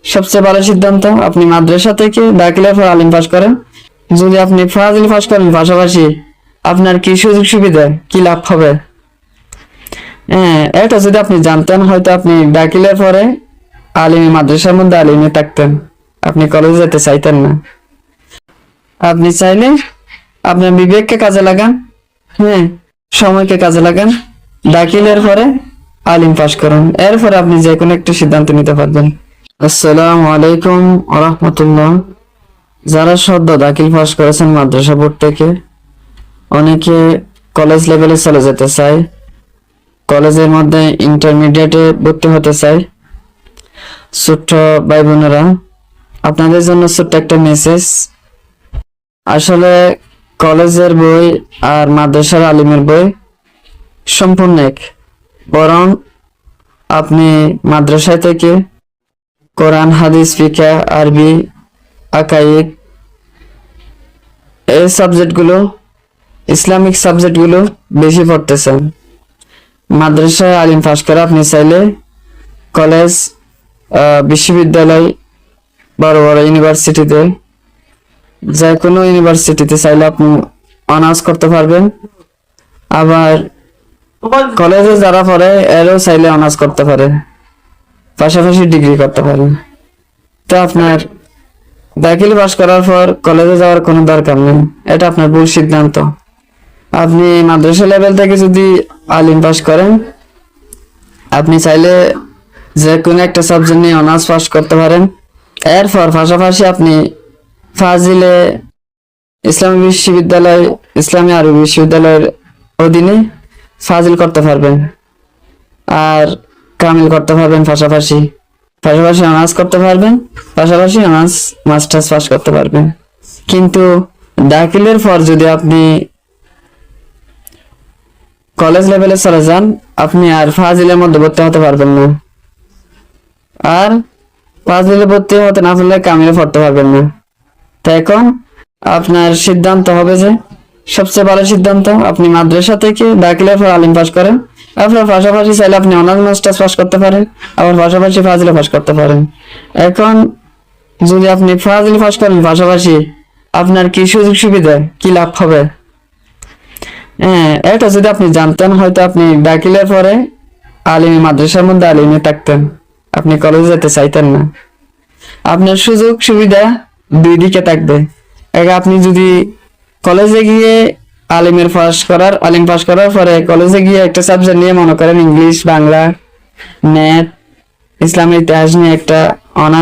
সবচেয়ে ভালো সিদ্ধান্ত আপনি মাদ্রাসা থেকে দাখিলের পর আলিম পাস করেন। যদি আপনি ফাজিল পাস করেন পাশাপাশি আপনার কি সুযোগ সুবিধা, কি লাভ হবে? হ্যাঁ, এটা যদি আপনি জানতেন হয়তো আপনি দাখিলের পরে আলিমে মাদ্রাসার মধ্যে আলিমে থাকতেন, আপনি কলেজে যেতে চাইতেন না। আপনি চাইলে আপনার বিবেককে কাজে লাগান, হ্যাঁ, সময়কে কাজে লাগান, দাখিলের পরে আলিম পাস করুন, এরপরে আপনি যে কোনো একটা সিদ্ধান্ত নিতে পারবেন। আসসালামু আলাইকুম ওয়া রাহমাতুল্লাহ। যারা সদ্য দাখিল পাস করেছেন মাদ্রাসা বোর্ড থেকে, অনেকে কলেজ লেভেলে চলে যেতে চায়, কলেজের মধ্যে ইন্টারমিডিয়েটে ভর্তি হতে চায়, ছোট্ট ভাই বোনেরা, আপনাদের জন্য ছোট্ট একটা মেসেজ। আসলে কলেজের বই আর মাদ্রাসার আলিমের বই সম্পূর্ণ এক, বরং আপনি মাদ্রাসা থেকে কোরআন, হাদিস, ফিকহ, আরবি, আকাইদ, এই সাবজেক্টগুলো, ইসলামিক সাবজেক্টগুলো বেশি পড়তেছেন। মাদ্রাসায় আলিম পাস করে আপনি চাইলে কলেজ, বিশ্ববিদ্যালয়, বড় বড় ইউনিভার্সিটিতে, যে কোনো ইউনিভার্সিটিতে চাইলে আপনি অনার্স করতে পারবেন। আবার কলেজে যারা পড়ে এরও চাইলে অনার্স করতে পারে, পাশাপাশি ডিগ্রি করতে পারে। তো আপনার দাখিল পাস করার পর কলেজে যাওয়ার কোনো দরকার নেই, এটা আপনার ভুল সিদ্ধান্ত। আপনি মাদ্রাসা লেভেল থেকে যদি আলিম পাস করেন, আপনি চাইলে যে কোনো একটা সাবজেক্ট নিয়ে অনার্স পাস করতে পারেন। এরপর পাশাপাশি আপনি ফাজিলে ইসলামী বিশ্ববিদ্যালয়, ইসলামী আরবি বিশ্ববিদ্যালয়ের অধীনে ফাজিল করতে পারবেন, আর কামিল করতে পারবেন, পাশাপাশি অনার্স করতে পারবেন, পাশাপাশি অনার্স মাস্টার্স পাস করতে পারবেন। কিন্তু দাখিলের পর যদি আপনি কলেজ লেভেলে চলে যান, আপনি আর ফাজিলের মধ্যে ভর্তি হতে পারবেন না, আর ফাজিলে ভর্তি হতে না পারলে কামিলে পড়তে পারবেন না। তো এখন আপনার সিদ্ধান্ত হবে যে সবচেয়ে ভালো সিদ্ধান্ত আপনি মাদ্রাসা থেকে দাখিলের পর আলিম পাস করেন, আপনার পাশাপাশি চাইলে আপনি অনার্স মাস্টার্স পাস করতে পারেন, আবার পাশাপাশি ফাজিলে পাস করতে পারেন। এখন যদি আপনি ফাজিল পাস করেন পাশাপাশি আপনার কি সুযোগ সুবিধা, কি লাভ হবে? হ্যাঁ, এটা যদি আপনি জানতেন হয়তো আপনি দাখিলের পরে আলিমে মাদ্রাসার মধ্যে আলিমে থাকতেন, আপনি কলেজে যেতে চাইতেন না। আপনার সুযোগ সুবিধা দুই দিকে থাকবে। আপনি যদি কলেজে গিয়ে আলিম পাস করার পরে কলেজে গিয়ে একটা সাবজেক্ট নিয়ে, মনে করেন ইংলিশ, বাংলা, ম্যাথ, ইসলামের ইতিহাস নিয়ে একটা অনার্স